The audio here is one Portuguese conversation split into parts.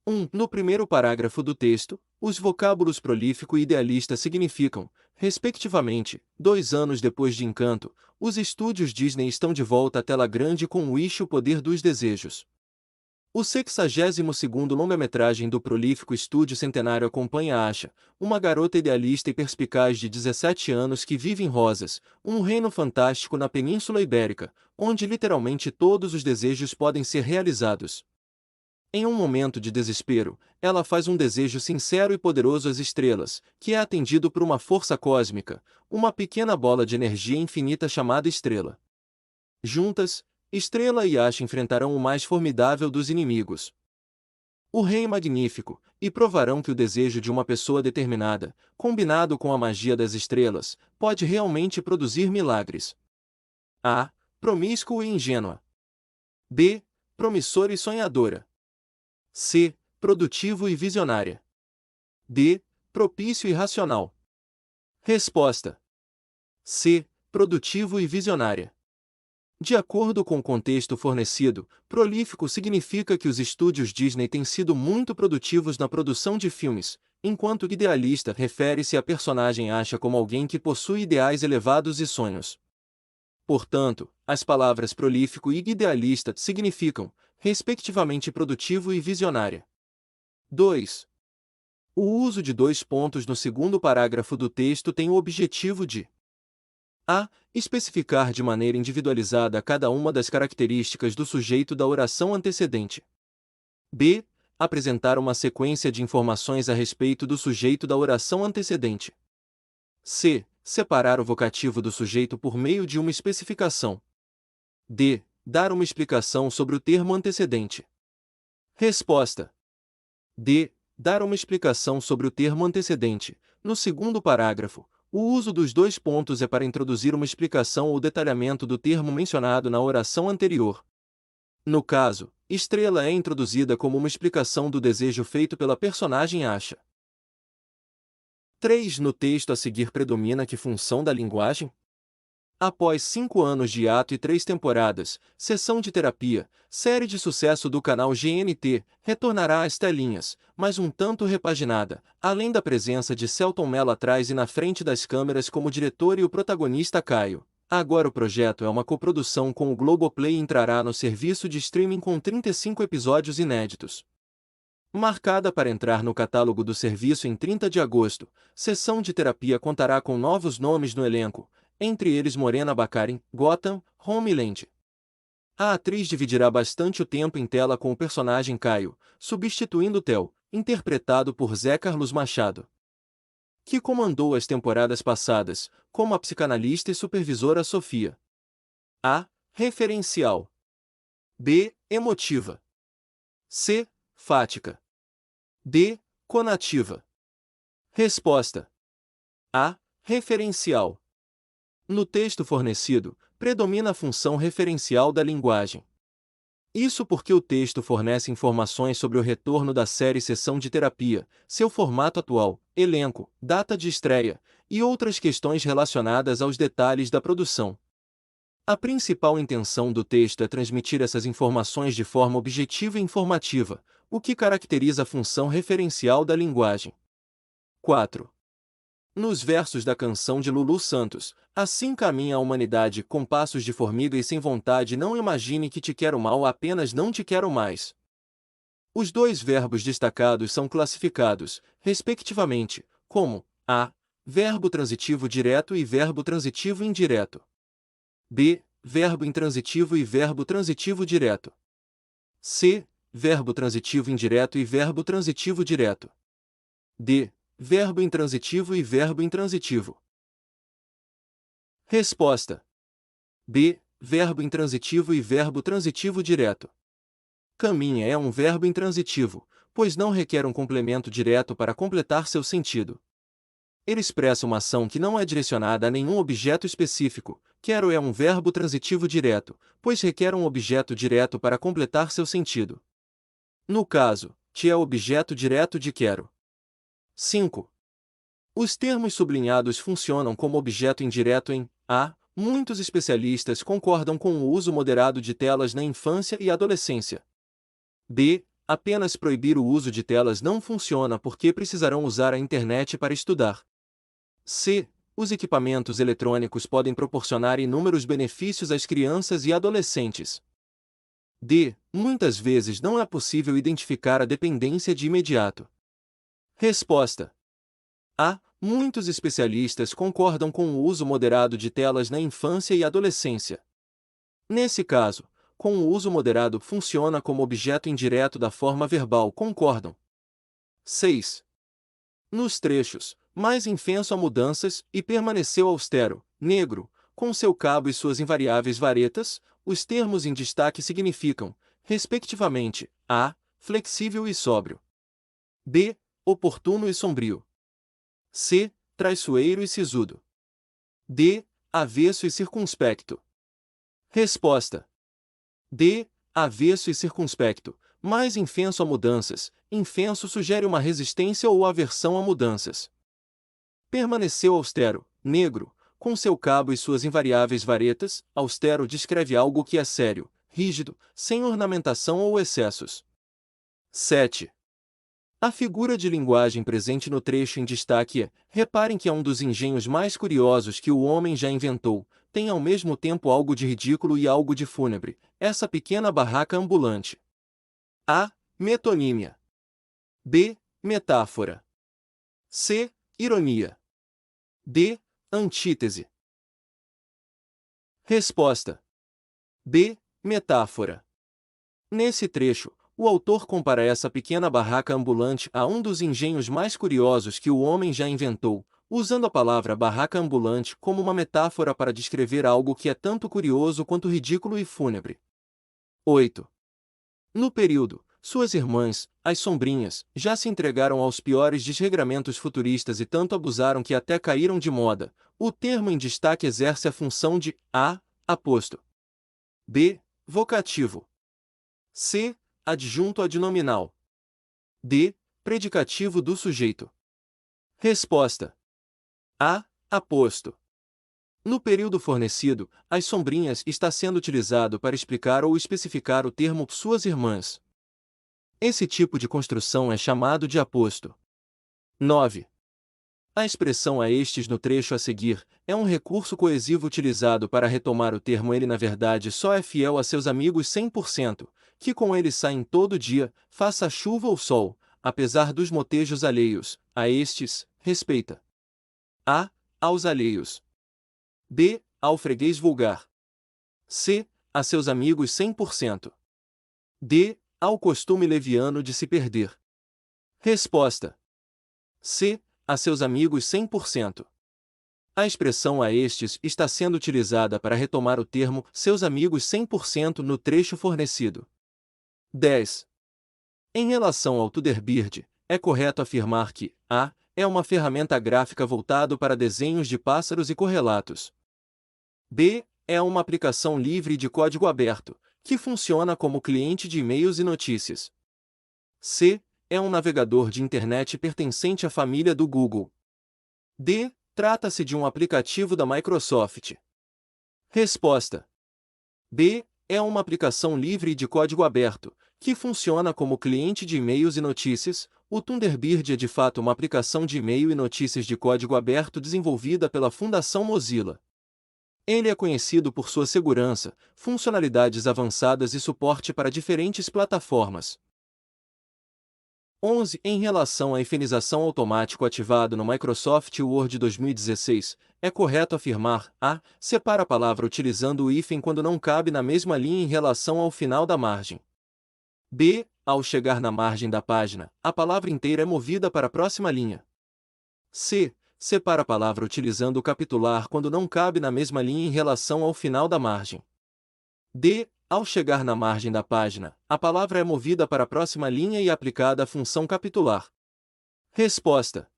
No primeiro parágrafo do texto, os vocábulos prolífico e idealista significam, respectivamente, 2 anos depois de Encanto, os estúdios Disney estão de volta à tela grande com Wish, o Poder dos Desejos. O 62º longa-metragem do prolífico estúdio centenário acompanha Asha, uma garota idealista e perspicaz de 17 anos que vive em Rosas, um reino fantástico na Península Ibérica, onde literalmente todos os desejos podem ser realizados. Em um momento de desespero, ela faz um desejo sincero e poderoso às estrelas, que é atendido por uma força cósmica, uma pequena bola de energia infinita chamada Estrela. Juntas, Estrela e Asha enfrentarão o mais formidável dos inimigos, o Rei Magnífico, e provarão que o desejo de uma pessoa determinada, combinado com a magia das estrelas, pode realmente produzir milagres. A. Promíscua e ingênua. B. Promissora e sonhadora. C. Produtivo e visionária. D. Propício e racional. Resposta: C. Produtivo e visionária. De acordo com o contexto fornecido, prolífico significa que os estúdios Disney têm sido muito produtivos na produção de filmes, enquanto idealista refere-se à personagem Asha como alguém que possui ideais elevados e sonhos. Portanto, as palavras prolífico e idealista significam, respectivamente, produtivo e visionária. 2. O uso de 2 pontos no segundo parágrafo do texto tem o objetivo de a. Especificar de maneira individualizada cada uma das características do sujeito da oração antecedente. B. Apresentar uma sequência de informações a respeito do sujeito da oração antecedente. C. Separar o vocativo do sujeito por meio de uma especificação. D. Dar uma explicação sobre o termo antecedente. Resposta: D. Dar uma explicação sobre o termo antecedente. No segundo parágrafo, o uso dos 2 pontos é para introduzir uma explicação ou detalhamento do termo mencionado na oração anterior. No caso, Estrela é introduzida como uma explicação do desejo feito pela personagem Asha. 3. No texto a seguir predomina que função da linguagem? Após 5 anos de hiato e 3 temporadas, Sessão de Terapia, série de sucesso do canal GNT, retornará às telinhas, mas um tanto repaginada, além da presença de Selton Mello atrás e na frente das câmeras como diretor e o protagonista Caio. Agora o projeto é uma coprodução com o Globoplay e entrará no serviço de streaming com 35 episódios inéditos. Marcada para entrar no catálogo do serviço em 30 de agosto, Sessão de Terapia contará com novos nomes no elenco, entre eles Morena Baccarin, Gotham, Homeland. A atriz dividirá bastante o tempo em tela com o personagem Caio, substituindo Theo, interpretado por Zé Carlos Machado, que comandou as temporadas passadas, como a psicanalista e supervisora Sofia. A. Referencial. B. Emotiva. C. Fática. D. Conativa. Resposta: A. Referencial. No texto fornecido, predomina a função referencial da linguagem. Isso porque o texto fornece informações sobre o retorno da série Sessão de Terapia, seu formato atual, elenco, data de estreia, e outras questões relacionadas aos detalhes da produção. A principal intenção do texto é transmitir essas informações de forma objetiva e informativa, o que caracteriza a função referencial da linguagem. 4. Nos versos da canção de Lulu Santos, assim caminha a humanidade com passos de formiga e sem vontade, não imagine que te quero mal, apenas não te quero mais. Os 2 verbos destacados são classificados, respectivamente, como a. Verbo transitivo direto e verbo transitivo indireto. B. Verbo intransitivo e verbo transitivo direto. C. Verbo transitivo indireto e verbo transitivo direto. D. Verbo intransitivo e verbo intransitivo. Resposta: B. Verbo intransitivo e verbo transitivo direto. Caminha é um verbo intransitivo, pois não requer um complemento direto para completar seu sentido. Ele expressa uma ação que não é direcionada a nenhum objeto específico. Quero é um verbo transitivo direto, pois requer um objeto direto para completar seu sentido. No caso, te é objeto direto de quero. 5. Os termos sublinhados funcionam como objeto indireto em a. Muitos especialistas concordam com o uso moderado de telas na infância e adolescência. B. apenas proibir o uso de telas não funciona porque precisarão usar a internet para estudar. C. Os equipamentos eletrônicos podem proporcionar inúmeros benefícios às crianças e adolescentes. D. Muitas vezes não é possível identificar a dependência de imediato. Resposta: A. Muitos especialistas concordam com o uso moderado de telas na infância e adolescência. Nesse caso, com o uso moderado funciona como objeto indireto da forma verbal concordam. 6. Nos trechos, mais infenso a mudanças e permaneceu austero, negro, com seu cabo e suas invariáveis varetas, os termos em destaque significam, respectivamente, A. Flexível e sóbrio. B. Oportuno e sombrio. C. Traiçoeiro e sisudo. D. Avesso e circunspecto. Resposta: D. Avesso e circunspecto. Mais infenso a mudanças. Infenso sugere uma resistência ou aversão a mudanças. Permaneceu austero, negro, com seu cabo e suas invariáveis varetas. Austero descreve algo que é sério, rígido, sem ornamentação ou excessos. 7. A figura de linguagem presente no trecho em destaque é: reparem que é um dos engenhos mais curiosos que o homem já inventou, tem ao mesmo tempo algo de ridículo e algo de fúnebre, essa pequena barraca ambulante. A. Metonímia. B. Metáfora. C. Ironia. D. Antítese. Resposta: B. Metáfora. Nesse trecho, o autor compara essa pequena barraca ambulante a um dos engenhos mais curiosos que o homem já inventou, usando a palavra barraca ambulante como uma metáfora para descrever algo que é tanto curioso quanto ridículo e fúnebre. 8. No período, suas irmãs, as sombrinhas, já se entregaram aos piores desregramentos futuristas e tanto abusaram que até caíram de moda. O termo em destaque exerce a função de A. Aposto. B. Vocativo. C. Adjunto adnominal. D. Predicativo do sujeito. Resposta: A. Aposto. No período fornecido, as sombrinhas está sendo utilizado para explicar ou especificar o termo suas irmãs. Esse tipo de construção é chamado de aposto. 9. A expressão a estes no trecho a seguir é um recurso coesivo utilizado para retomar o termo ele na verdade só é fiel a seus amigos 100%, que com ele saem todo dia, faça chuva ou sol, apesar dos motejos alheios, a estes, respeita. A. Aos alheios. B. Ao freguês vulgar. C. A seus amigos 100%. D. Ao costume leviano de se perder. Resposta: C. A seus amigos 100%. A expressão a estes está sendo utilizada para retomar o termo seus amigos 100% no trecho fornecido. 10. Em relação ao Thunderbird, é correto afirmar que A. É uma ferramenta gráfica voltado para desenhos de pássaros e correlatos. B. É uma aplicação livre de código aberto, que funciona como cliente de e-mails e notícias. C. É um navegador de internet pertencente à família do Google. D. Trata-se de um aplicativo da Microsoft. Resposta: B. É uma aplicação livre de código aberto, que funciona como cliente de e-mails e notícias. O Thunderbird é de fato uma aplicação de e-mail e notícias de código aberto desenvolvida pela Fundação Mozilla. Ele é conhecido por sua segurança, funcionalidades avançadas e suporte para diferentes plataformas. 11. Em relação à hifenização automático ativado no Microsoft Word 2016, é correto afirmar A. Separa a palavra utilizando o hífen quando não cabe na mesma linha em relação ao final da margem. B. Ao chegar na margem da página, a palavra inteira é movida para a próxima linha. C. Separa a palavra utilizando o capitular quando não cabe na mesma linha em relação ao final da margem. D. Ao chegar na margem da página, a palavra é movida para a próxima linha e aplicada a função capitular. Resposta: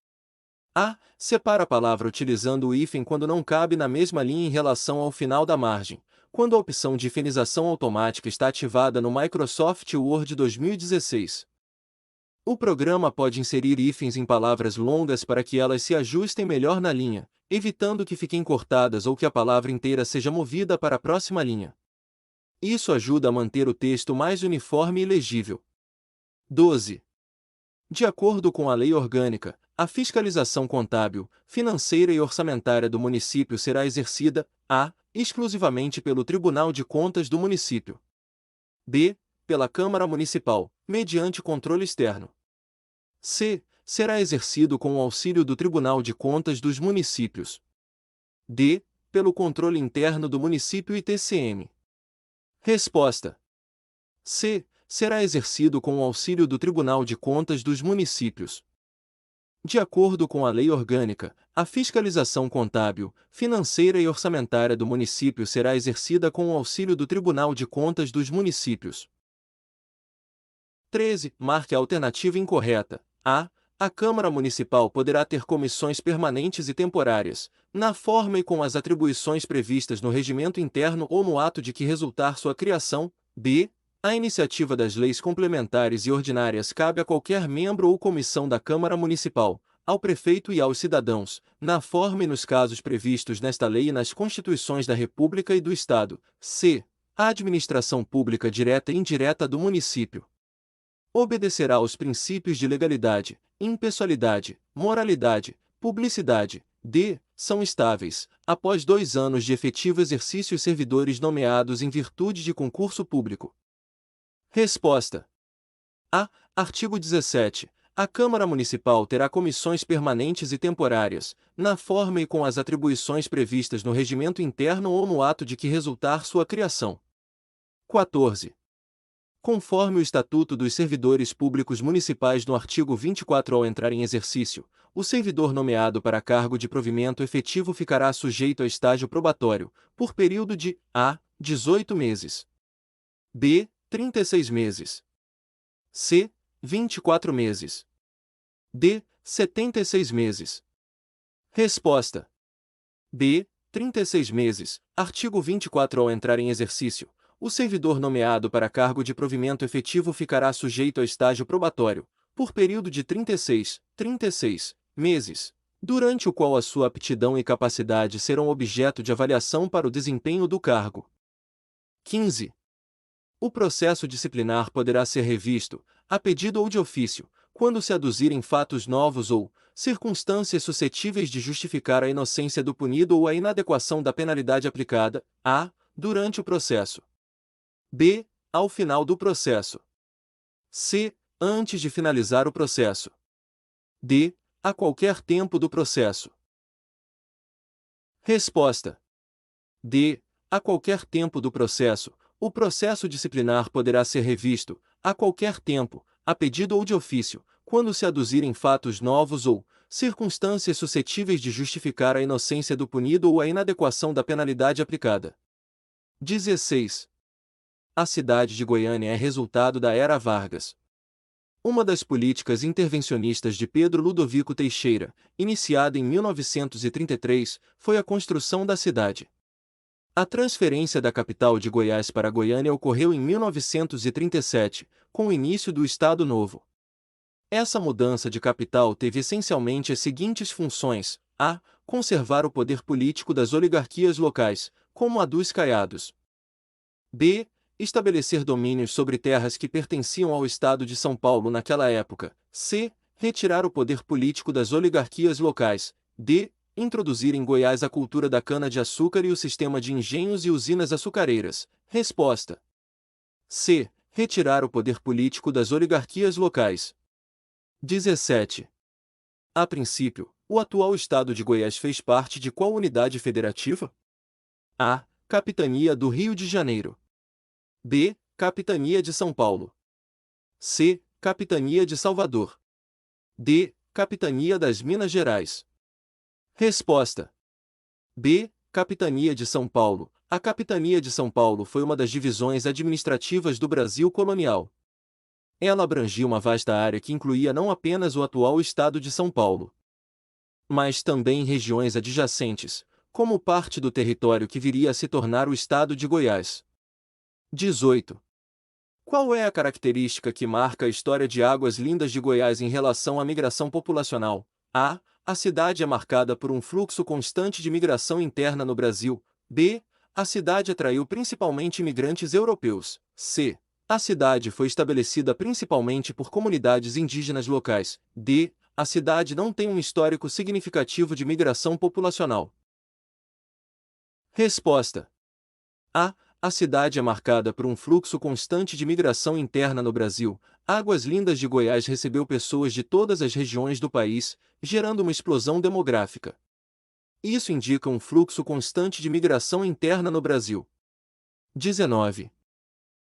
A. Separa a palavra utilizando o hífen quando não cabe na mesma linha em relação ao final da margem, quando a opção de hifenização automática está ativada no Microsoft Word 2016. O programa pode inserir hífens em palavras longas para que elas se ajustem melhor na linha, evitando que fiquem cortadas ou que a palavra inteira seja movida para a próxima linha. Isso ajuda a manter o texto mais uniforme e legível. 12. De acordo com a Lei Orgânica, a fiscalização contábil, financeira e orçamentária do município será exercida a. Exclusivamente pelo Tribunal de Contas do município. b. Pela Câmara Municipal, mediante controle externo. c. Será exercido com o auxílio do Tribunal de Contas dos municípios. d. Pelo controle interno do município e TCM. Resposta. c. Será exercido com o auxílio do Tribunal de Contas dos municípios. De acordo com a Lei Orgânica, a fiscalização contábil, financeira e orçamentária do município será exercida com o auxílio do Tribunal de Contas dos municípios. 13. Marque a alternativa incorreta. A. A Câmara Municipal poderá ter comissões permanentes e temporárias, na forma e com as atribuições previstas no regimento interno ou no ato de que resultar sua criação. B. A iniciativa das leis complementares e ordinárias cabe a qualquer membro ou comissão da Câmara Municipal, ao prefeito e aos cidadãos, na forma e nos casos previstos nesta lei e nas Constituições da República e do Estado. C. A administração pública direta e indireta do município obedecerá aos princípios de legalidade, impessoalidade, moralidade, publicidade. D. São estáveis, após 2 anos de efetivo exercício os servidores nomeados em virtude de concurso público. Resposta. A. Artigo 17. A Câmara Municipal terá comissões permanentes e temporárias, na forma e com as atribuições previstas no regimento interno ou no ato de que resultar sua criação. 14. Conforme o Estatuto dos Servidores Públicos Municipais no artigo 24, ao entrar em exercício, o servidor nomeado para cargo de provimento efetivo ficará sujeito a estágio probatório, por período de a. 18 meses. b. 36 meses. c. 24 meses. d. 76 meses. Resposta. b. 36 meses. Artigo 24. Ao entrar em exercício, o servidor nomeado para cargo de provimento efetivo ficará sujeito a estágio probatório, por período de 36 meses, durante o qual a sua aptidão e capacidade serão objeto de avaliação para o desempenho do cargo. 15. O processo disciplinar poderá ser revisto, a pedido ou de ofício, quando se aduzirem fatos novos ou circunstâncias suscetíveis de justificar a inocência do punido ou a inadequação da penalidade aplicada, a. Durante o processo. b. Ao final do processo. c. Antes de finalizar o processo. d. A qualquer tempo do processo. Resposta. d. A qualquer tempo do processo. O processo disciplinar poderá ser revisto, a qualquer tempo, a pedido ou de ofício, quando se aduzirem fatos novos ou circunstâncias suscetíveis de justificar a inocência do punido ou a inadequação da penalidade aplicada. 16. A cidade de Goiânia é resultado da Era Vargas. Uma das políticas intervencionistas de Pedro Ludovico Teixeira, iniciada em 1933, foi a construção da cidade. A transferência da capital de Goiás para Goiânia ocorreu em 1937, com o início do Estado Novo. Essa mudança de capital teve essencialmente as seguintes funções: a. Conservar o poder político das oligarquias locais, como a dos caiados. b. Estabelecer domínios sobre terras que pertenciam ao Estado de São Paulo naquela época. c. Retirar o poder político das oligarquias locais. d. Introduzir em Goiás a cultura da cana-de-açúcar e o sistema de engenhos e usinas açucareiras. Resposta. c. Retirar o poder político das oligarquias locais. 17. A princípio, o atual Estado de Goiás fez parte de qual unidade federativa? A. Capitania do Rio de Janeiro. b. Capitania de São Paulo. c. Capitania de Salvador. d. Capitania das Minas Gerais. Resposta. b. Capitania de São Paulo. A Capitania de São Paulo foi uma das divisões administrativas do Brasil colonial. Ela abrangia uma vasta área que incluía não apenas o atual Estado de São Paulo, mas também regiões adjacentes, como parte do território que viria a se tornar o Estado de Goiás. 18. Qual é a característica que marca a história de Águas Lindas de Goiás em relação à migração populacional? A. A cidade é marcada por um fluxo constante de migração interna no Brasil. B. A cidade atraiu principalmente imigrantes europeus. C. A cidade foi estabelecida principalmente por comunidades indígenas locais. D. A cidade não tem um histórico significativo de migração populacional. Resposta: A. A cidade é marcada por um fluxo constante de migração interna no Brasil. Águas Lindas de Goiás recebeu pessoas de todas as regiões do país, gerando uma explosão demográfica. Isso indica um fluxo constante de migração interna no Brasil. 19.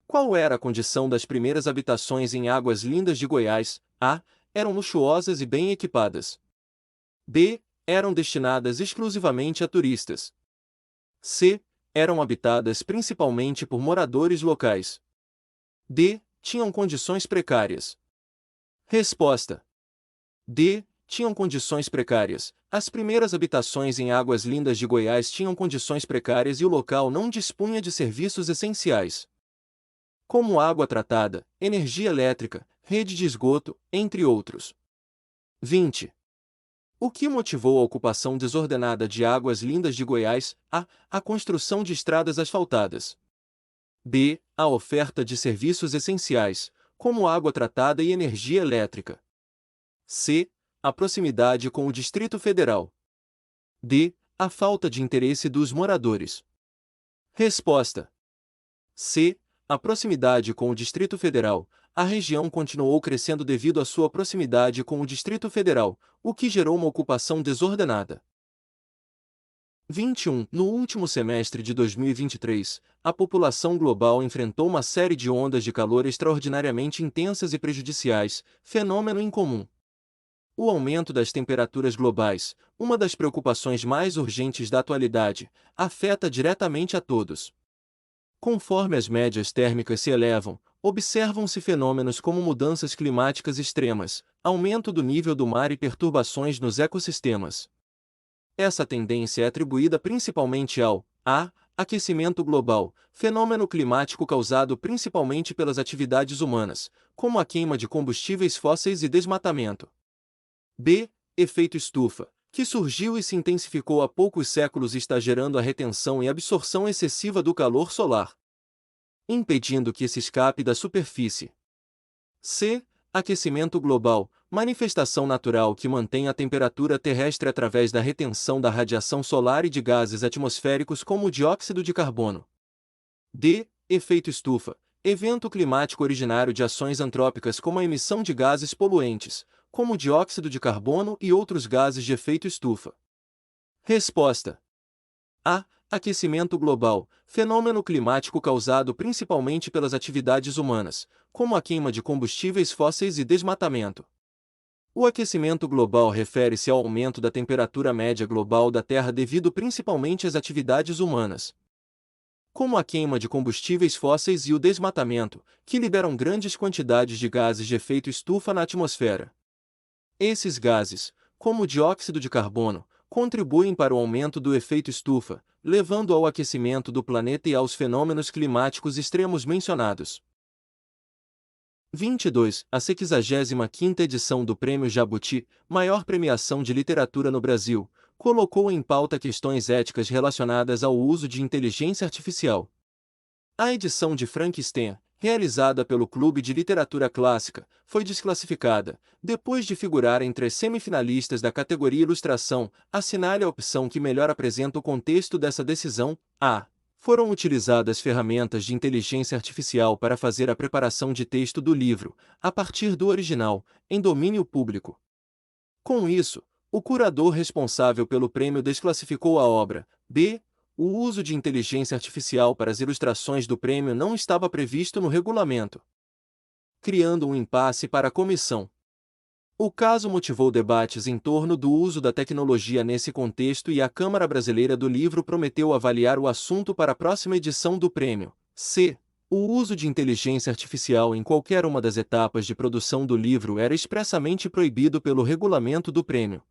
Qual era a condição das primeiras habitações em Águas Lindas de Goiás? A. Eram luxuosas e bem equipadas. B. Eram destinadas exclusivamente a turistas. C. Eram habitadas principalmente por moradores locais. D. Tinham condições precárias. Resposta: D. Tinham condições precárias. As primeiras habitações em Águas Lindas de Goiás tinham condições precárias e o local não dispunha de serviços essenciais, como água tratada, energia elétrica, rede de esgoto, entre outros. 20. O que motivou a ocupação desordenada de Águas Lindas de Goiás? A. A construção de estradas asfaltadas. B. A oferta de serviços essenciais, como água tratada e energia elétrica. C. A proximidade com o Distrito Federal. D. A falta de interesse dos moradores. Resposta: C. A proximidade com o Distrito Federal. A região continuou crescendo devido à sua proximidade com o Distrito Federal, o que gerou uma ocupação desordenada. 21. No último semestre de 2023, a população global enfrentou uma série de ondas de calor extraordinariamente intensas e prejudiciais, fenômeno incomum. O aumento das temperaturas globais, uma das preocupações mais urgentes da atualidade, afeta diretamente a todos. Conforme as médias térmicas se elevam, observam-se fenômenos como mudanças climáticas extremas, aumento do nível do mar e perturbações nos ecossistemas. Essa tendência é atribuída principalmente ao A. Aquecimento global, fenômeno climático causado principalmente pelas atividades humanas, como a queima de combustíveis fósseis e desmatamento. B. Efeito estufa, que surgiu e se intensificou há poucos séculos e está gerando a retenção e absorção excessiva do calor solar, impedindo que se escape da superfície. C. Aquecimento global, manifestação natural que mantém a temperatura terrestre através da retenção da radiação solar e de gases atmosféricos como o dióxido de carbono. D. Efeito estufa, evento climático originário de ações antrópicas como a emissão de gases poluentes, como o dióxido de carbono e outros gases de efeito estufa. Resposta: A. Aquecimento global, fenômeno climático causado principalmente pelas atividades humanas, como a queima de combustíveis fósseis e desmatamento. O aquecimento global refere-se ao aumento da temperatura média global da Terra devido principalmente às atividades humanas, como a queima de combustíveis fósseis e o desmatamento, que liberam grandes quantidades de gases de efeito estufa na atmosfera. Esses gases, como o dióxido de carbono, contribuem para o aumento do efeito estufa, levando ao aquecimento do planeta e aos fenômenos climáticos extremos mencionados. 22. A 65ª edição do Prêmio Jabuti, maior premiação de literatura no Brasil, colocou em pauta questões éticas relacionadas ao uso de inteligência artificial. A edição de Frankenstein, realizada pelo Clube de Literatura Clássica, foi desclassificada, depois de figurar entre as semifinalistas da categoria Ilustração. Assinale a opção que melhor apresenta o contexto dessa decisão. A. Foram utilizadas ferramentas de inteligência artificial para fazer a preparação de texto do livro, a partir do original, em domínio público. Com isso, o curador responsável pelo prêmio desclassificou a obra. B. O uso de inteligência artificial para as ilustrações do prêmio não estava previsto no regulamento, criando um impasse para a comissão. O caso motivou debates em torno do uso da tecnologia nesse contexto e a Câmara Brasileira do Livro prometeu avaliar o assunto para a próxima edição do prêmio. C. O uso de inteligência artificial em qualquer uma das etapas de produção do livro era expressamente proibido pelo regulamento do prêmio.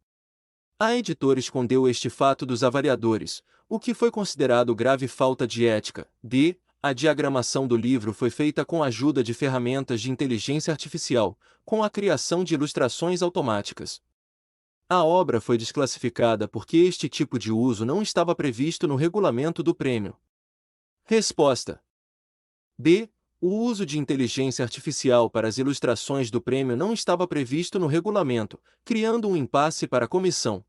A editora escondeu este fato dos avaliadores, o que foi considerado grave falta de ética. D. A diagramação do livro foi feita com a ajuda de ferramentas de inteligência artificial, com a criação de ilustrações automáticas. A obra foi desclassificada porque este tipo de uso não estava previsto no regulamento do prêmio. Resposta: B. O uso de inteligência artificial para as ilustrações do prêmio não estava previsto no regulamento, criando um impasse para a comissão.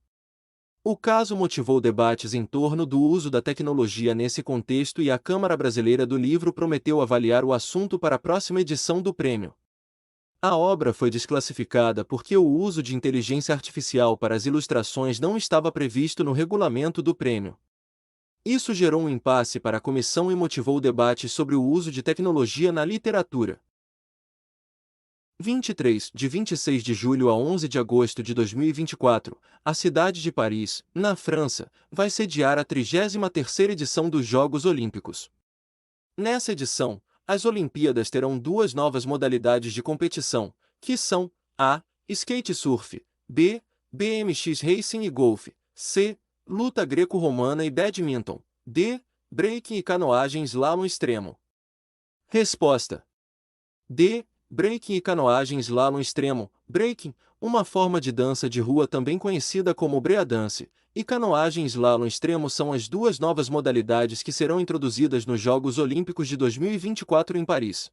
O caso motivou debates em torno do uso da tecnologia nesse contexto e a Câmara Brasileira do Livro prometeu avaliar o assunto para a próxima edição do prêmio. A obra foi desclassificada porque o uso de inteligência artificial para as ilustrações não estava previsto no regulamento do prêmio. Isso gerou um impasse para a comissão e motivou debates sobre o uso de tecnologia na literatura. 23, de 26 de julho a 11 de agosto de 2024, a cidade de Paris, na França, vai sediar a 33ª edição dos Jogos Olímpicos. Nessa edição, as Olimpíadas terão duas novas modalidades de competição, que são a. Skate surf, b. BMX racing e golfe, c. Luta greco-romana e badminton, d. Breaking e canoagem slalom extremo. Resposta: D. Breaking e canoagem slalom extremo. Breaking, uma forma de dança de rua também conhecida como breakdance, e canoagem slalom extremo são as duas novas modalidades que serão introduzidas nos Jogos Olímpicos de 2024 em Paris.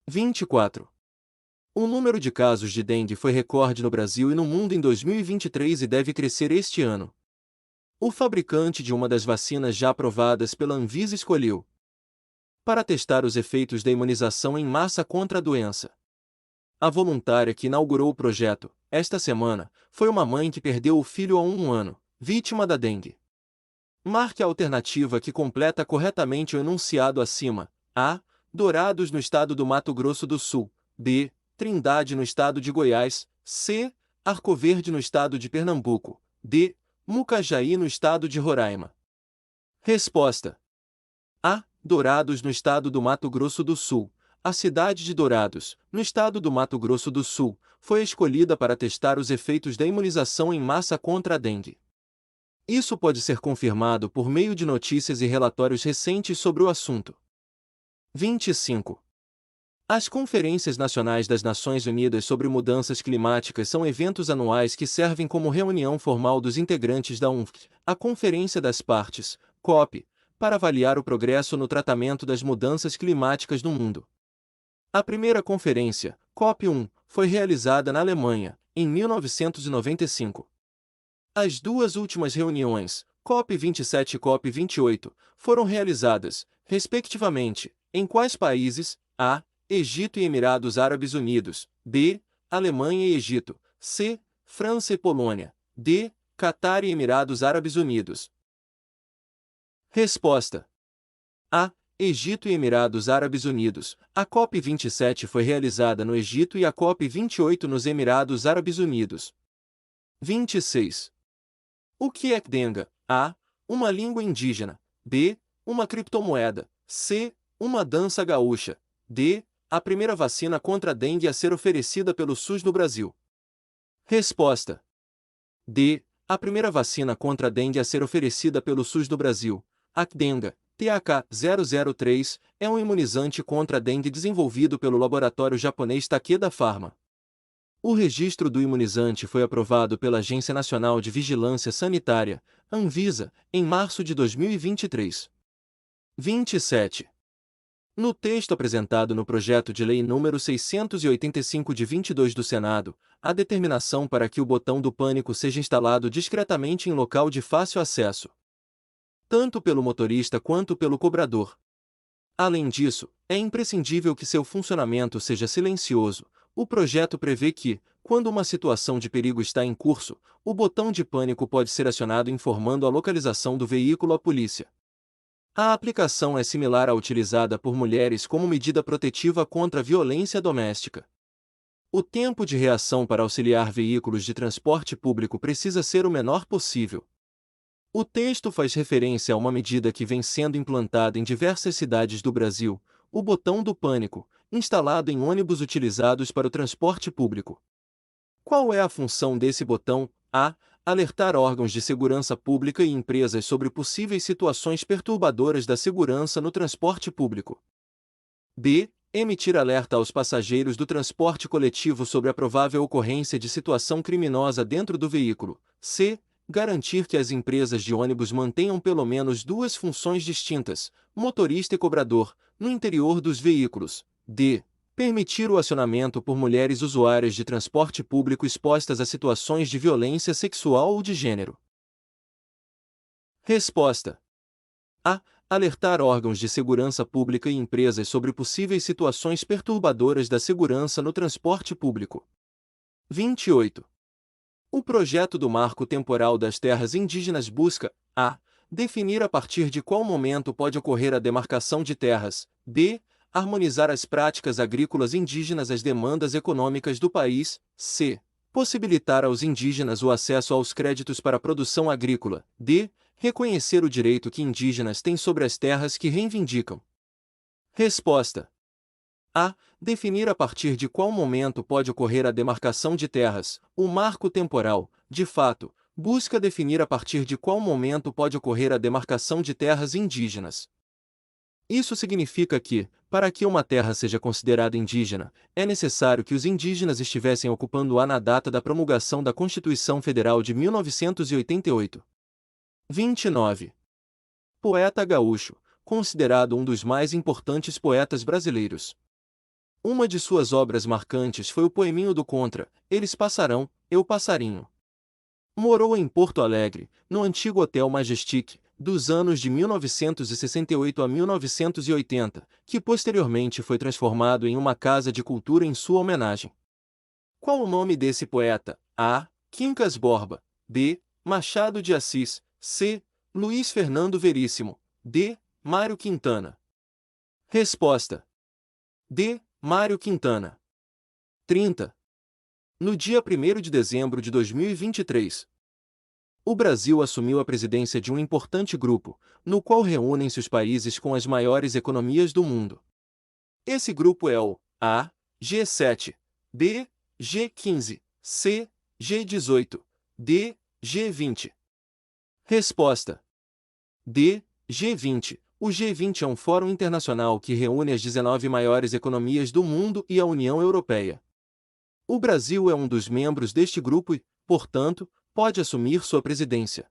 24. O número de casos de dengue foi recorde no Brasil e no mundo em 2023 e deve crescer este ano. O fabricante de uma das vacinas já aprovadas pela Anvisa escolheu para testar os efeitos da imunização em massa contra a doença. A voluntária que inaugurou o projeto, esta semana, foi uma mãe que perdeu o filho há um ano, vítima da dengue. Marque a alternativa que completa corretamente o enunciado acima. A. Dourados no estado do Mato Grosso do Sul. B. Trindade no estado de Goiás. C. Arco Verde no estado de Pernambuco. D. Mucajaí no estado de Roraima. Resposta: A. Dourados no estado do Mato Grosso do Sul. A cidade de Dourados, no estado do Mato Grosso do Sul, foi escolhida para testar os efeitos da imunização em massa contra a dengue. Isso pode ser confirmado por meio de notícias e relatórios recentes sobre o assunto. 25. As Conferências Nacionais das Nações Unidas sobre Mudanças Climáticas são eventos anuais que servem como reunião formal dos integrantes da UNFCCC, a Conferência das Partes, COP, para avaliar o progresso no tratamento das mudanças climáticas no mundo. A primeira conferência, COP1, foi realizada na Alemanha, em 1995. As duas últimas reuniões, COP27 e COP28, foram realizadas, respectivamente, em quais países? A. Egito e Emirados Árabes Unidos. B. Alemanha e Egito. C. França e Polônia. D. Catar e Emirados Árabes Unidos. Resposta: A. Egito e Emirados Árabes Unidos. A COP27 foi realizada no Egito e a COP28 nos Emirados Árabes Unidos. 26. O que é Denga? A. Uma língua indígena. B. Uma criptomoeda. C. Uma dança gaúcha. D. A primeira vacina contra a dengue a ser oferecida pelo SUS no Brasil. Resposta: D. A primeira vacina contra a dengue a ser oferecida pelo SUS no Brasil. A Denga, TH003, é um imunizante contra a dengue desenvolvido pelo laboratório japonês Takeda Pharma. O registro do imunizante foi aprovado pela Agência Nacional de Vigilância Sanitária, Anvisa, em março de 2023. 27. No texto apresentado no projeto de lei número 685 de 22 do Senado, há determinação para que o botão do pânico seja instalado discretamente em local de fácil acesso, tanto pelo motorista quanto pelo cobrador. Além disso, é imprescindível que seu funcionamento seja silencioso. O projeto prevê que, quando uma situação de perigo está em curso, o botão de pânico pode ser acionado informando a localização do veículo à polícia. A aplicação é similar à utilizada por mulheres como medida protetiva contra a violência doméstica. O tempo de reação para auxiliar veículos de transporte público precisa ser o menor possível. O texto faz referência a uma medida que vem sendo implantada em diversas cidades do Brasil, o botão do pânico, instalado em ônibus utilizados para o transporte público. Qual é a função desse botão? A. Alertar órgãos de segurança pública e empresas sobre possíveis situações perturbadoras da segurança no transporte público. B. Emitir alerta aos passageiros do transporte coletivo sobre a provável ocorrência de situação criminosa dentro do veículo. C. Garantir que as empresas de ônibus mantenham pelo menos duas funções distintas, motorista e cobrador, no interior dos veículos. D. Permitir o acionamento por mulheres usuárias de transporte público expostas a situações de violência sexual ou de gênero. Resposta: A. Alertar órgãos de segurança pública e empresas sobre possíveis situações perturbadoras da segurança no transporte público. 28. O projeto do Marco Temporal das Terras Indígenas busca: A. Definir a partir de qual momento pode ocorrer a demarcação de terras. B. Harmonizar as práticas agrícolas indígenas às demandas econômicas do país. C. Possibilitar aos indígenas o acesso aos créditos para a produção agrícola. D. Reconhecer o direito que indígenas têm sobre as terras que reivindicam. Resposta: A. Definir a partir de qual momento pode ocorrer a demarcação de terras. O marco temporal, de fato, busca definir a partir de qual momento pode ocorrer a demarcação de terras indígenas. Isso significa que, para que uma terra seja considerada indígena, é necessário que os indígenas estivessem ocupando-a na data da promulgação da Constituição Federal de 1988. 29. Poeta gaúcho, considerado um dos mais importantes poetas brasileiros. Uma de suas obras marcantes foi o poeminho do Contra, Eles Passarão, Eu Passarinho. Morou em Porto Alegre, no antigo Hotel Majestic, dos anos de 1968 a 1980, que posteriormente foi transformado em uma casa de cultura em sua homenagem. Qual o nome desse poeta? A. Quincas Borba. B. Machado de Assis. C. Luiz Fernando Veríssimo. D. Mário Quintana. Resposta: D. Mário Quintana. 30. No dia 1º de dezembro de 2023, o Brasil assumiu a presidência de um importante grupo, no qual reúnem-se os países com as maiores economias do mundo. Esse grupo é o A. G7, B. G15, C. G18, D. G20. Resposta: D. G20. O G20 é um fórum internacional que reúne as 19 maiores economias do mundo e a União Europeia. O Brasil é um dos membros deste grupo e, portanto, pode assumir sua presidência.